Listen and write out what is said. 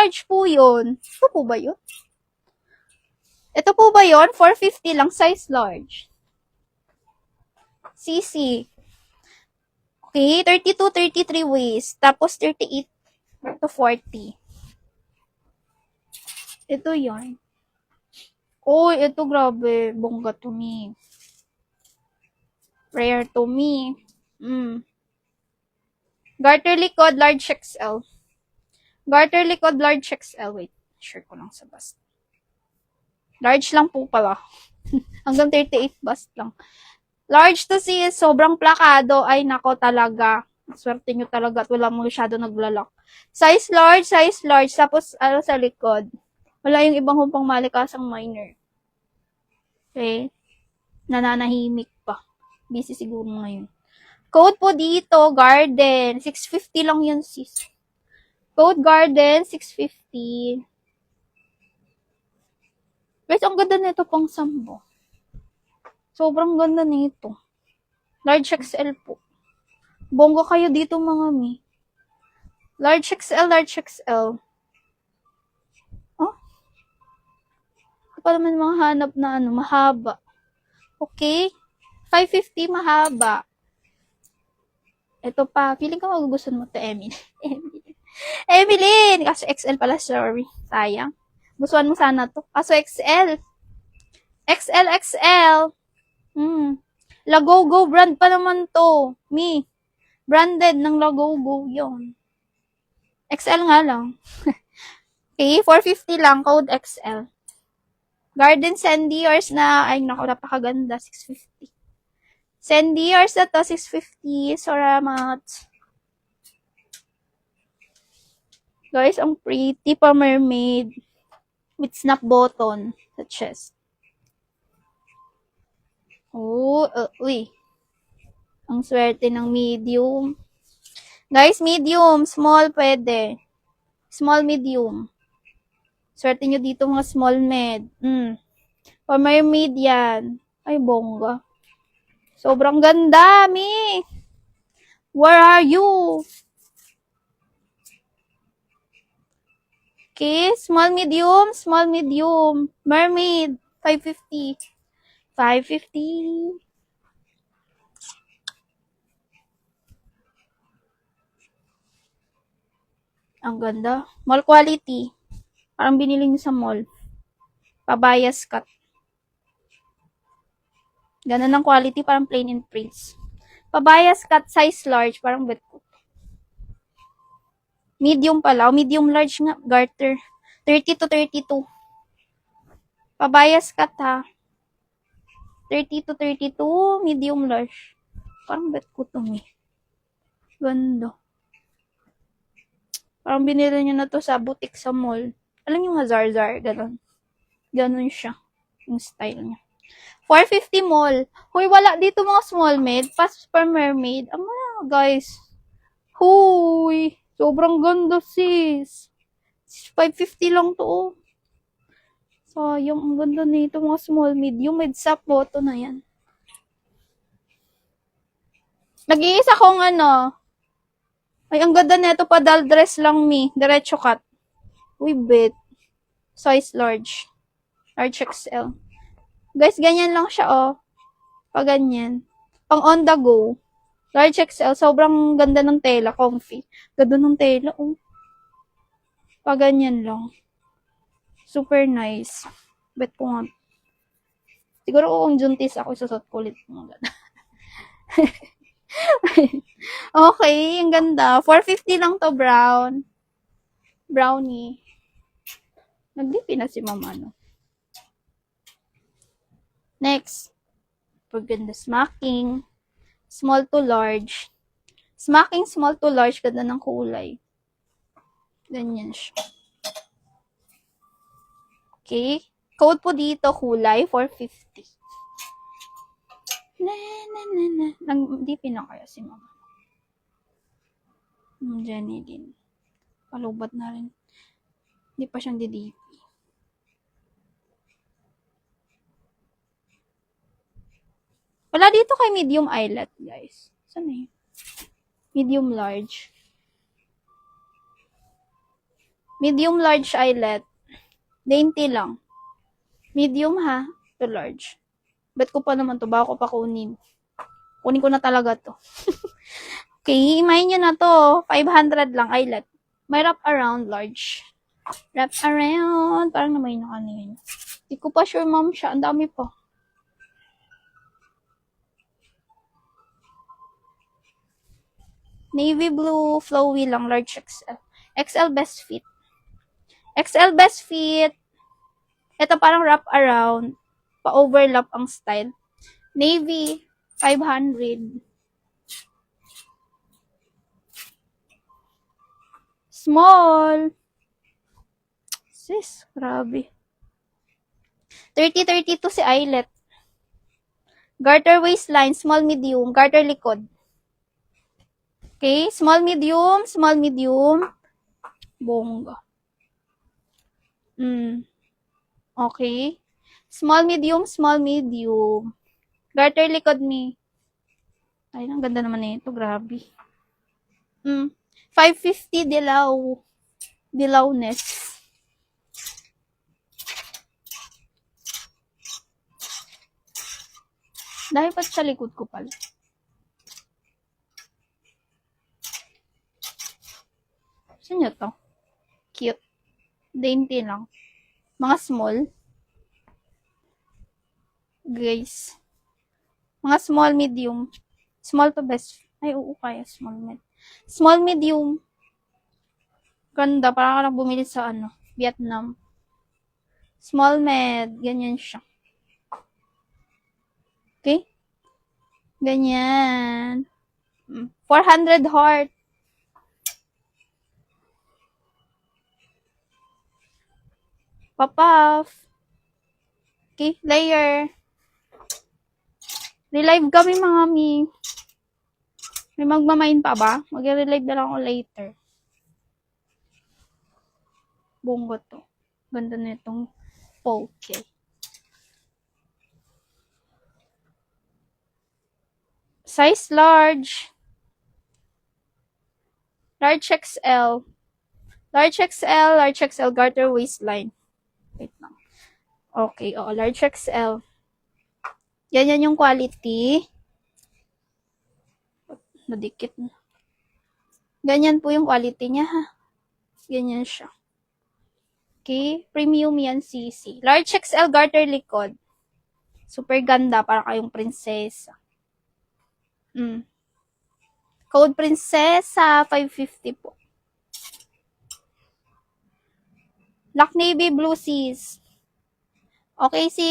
large po yun. Ito po ba yun? Ito po ba yun? 450 lang, size large. CC. Okay, 32, 33 waist. Tapos 38 to 40. Ito yun. Oh, ito grabe. Bongga to me. Rare to me. Garter likod, large XL. Garter likod, large XL. Wait, share ko lang sa bust. Large lang po pala. Hanggang 38 bust lang. Large to see, sobrang plakado. Ay, nako talaga. Swerte nyo talaga at wala mo masyado naglalak. Size large. Tapos, sa likod. Wala yung ibang humpang malikasang minor. Okay? Nananahimik pa. Busy siguro ngayon. Code po dito, Garden. 650 lang yun, sis. Code Garden, 650. Guys, ang ganda nito pang sambo. Sobrang ganda nito. Large XL po. Bongga kayo dito mga mi. Large XL. Oh? Ito pa naman mga hanap na mahaba. Okay? 550 mahaba. Ito pa. Feeling ko magugustuhan mo to, Emily. Emily! Kaso XL pala, sorry. Sayang. Gustuhan mo sana to. Kaso XL. XL. Lagogo brand pa naman to. Branded ng Lagogo yon. XL nga lang. Okay, 450 lang. Code XL. Garden Sandiers na, ay naku, napakaganda. 650. Sandiers na to, 650. Salamat. Guys, ang pretty pa mermaid. With snap button sa chest. Oh, uy. Ang swerte ng medium. Guys, medium. Small pwede. Small, medium. Swerte nyo dito mga small med. Pa mermaid yan. Ay, bongga. Sobrang ganda, mi. Where are you? Okay, small, medium. Mermaid, 550. 550. Ang ganda. Mall quality. Parang binili nyo sa mall. Pabayas cut. Ganun ang quality, parang plain and prints. Pabayas cut, size large, parang bet ko. Medium pala. Medium large nga. Garter. 30 to 32. Pabayas cut ha. 30 to 32. Medium large. Parang bet ko to me. Ganda. Parang binili nyo na to sa boutique sa mall. Alam nyo nga Zarzar. Ganon siya. Yung style niya. 450 mall. Huy, wala dito mga small med. Pas per mermaid. Ang mga guys. Huy. Sobrang ganda sis. 550 lang to oh. Sayang, ang ganda nito mga small medium. Med sap botto na yan. Nag-iisa kong ay, ang ganda nito pa dal dress lang mi. Diretso cut. Uy, bet. Size large. Large XL. Guys, ganyan lang siya oh. Pag ganyan. Pang on the go. Large XL. Sobrang ganda ng tela. Comfy. Ganda ng tela oh. Pag ganyan lang. Super nice. Bet ko nga. Siguro kung juntis ako, isusot ko ulit mga ganda. Okay, ang ganda. 450 lang to, brown. Brownie. Nagdipi na si mama, no? Next. Paganda smacking. Small to large. Smacking, small to large. Ganda ng kulay. Ganyan siya. Okay. Code po dito, kulay, 450. Nagdipi na kaya si mama. Jenny din. Palubat na rin. Hindi pa siyang didipi. Wala dito kay medium eyelet, guys. Saan eh? Medium large. Medium large eyelet. Dainty lang. Medium ha, to large. Bet ko pa naman to, baka ko pa kunin. Kunin ko na talaga to. Okay, imayin nyo na to. 500 lang eyelet. May wrap around large. Wrap around. Parang naman yung kanina. Hindi ko pa sure, ma'am, siya. Ang dami pa. Navy blue, flowy lang, large XL. XL best fit. XL best fit. Ito parang wrap around. Pa-overlap ang style. Navy, 500. Small. Sis, grabe. 30-32 si eyelet. Garter waistline, small medium, garter likod. Okay, small medium, bongga. Okay. Small medium. Garter likod me. Ay, ang ganda naman na ito, grabe. 550 dilaw. Dilawness. Dahil pa sa likod ko pala. Saan nyo to? Cute. Dainty lang. Mga small. Guys. Mga small, medium. Small to best. Ay, oo, kaya. Small, medium. Ganda. Parang ka lang bumili sa Vietnam. Small, med. Ganyan siya. Okay? Ganyan. 400 heart. Pop-off. Okay, layer. Relive kami mga mi. May magmamain pa ba? Mag-relive na lang ako later. Bonggo to. Ganda na itong poke. Size large. Large XL. Large XL, garter waistline. Wait lang. Okay, large XL. Yan yung quality. Nadikit na. Ganyan po yung quality niya, ha. Ganyan siya. Okay, premium yan, CC. Large XL, garter likod. Super ganda, para kayong prinsesa. Code prinsesa, 550 po. Black navy blue sis. Okay, sis.